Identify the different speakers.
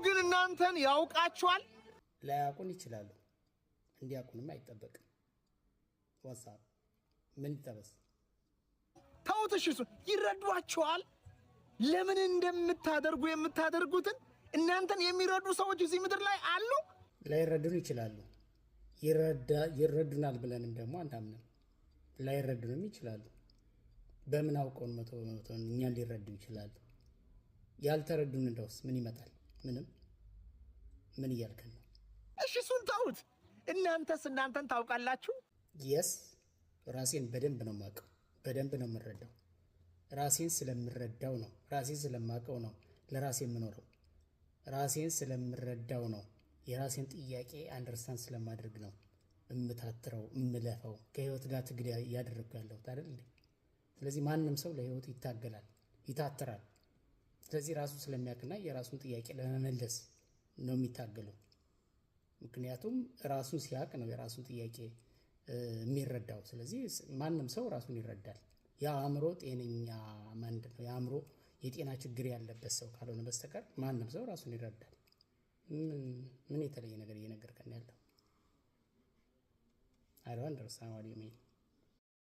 Speaker 1: ግን እናንተን ያውቃችኋል?
Speaker 2: ላያውቁን ይችላሉ። እንዲያውቁንም አይጠበቅም። ዋትስአፕ ምን ይጠበስ?
Speaker 1: ተውት እሺ፣ ይረዷችኋል? ለምን እንደምታደርጉ የምታደርጉትን እናንተን የሚረዱ ሰዎች እዚህ ምድር ላይ አሉ?
Speaker 2: ላይረዱን ይችላሉ። ይረዱናል ብለንም ደግሞ አናምንም። ላይረዱንም ይችላሉ። በምን አውቀውን መቶ እኛን ሊረዱ ይችላሉ? ያልተረዱን እንደውስ ምን ይመጣል? ምንም። ምን እያልከን ነው?
Speaker 1: እሺ እሱን ተውት። እናንተን ታውቃላችሁ?
Speaker 2: የስ ራሴን በደንብ ነው የማውቀው፣ በደንብ ነው የምረዳው። ራሴን ስለምረዳው ነው፣ ራሴን ስለማውቀው ነው ለራሴ የምኖረው። ራሴን ስለምረዳው ነው፣ የራሴን ጥያቄ አንደርስታንድ ስለማድረግ ነው እምታትረው እምለፈው፣ ከህይወት ጋር ትግል እያደረግኩ ያለሁት አይደል እንዴ? ስለዚህ ማንም ሰው ለህይወቱ ይታገላል፣ ይታትራል። ስለዚህ ራሱ ስለሚያውቅና የራሱን ጥያቄ ለመመለስ ነው የሚታገለው። ምክንያቱም ራሱን ሲያውቅ ነው የራሱን ጥያቄ የሚረዳው። ስለዚህ ማንም ሰው ራሱን ይረዳል። የአእምሮ ጤነኛ ማንድ ነው የአእምሮ የጤና ችግር ያለበት ሰው ካልሆነ በስተቀር ማንም ሰው ራሱን ይረዳል። ምን የተለየ ነገር እየነገርከን ያለው? I don't understand what you mean.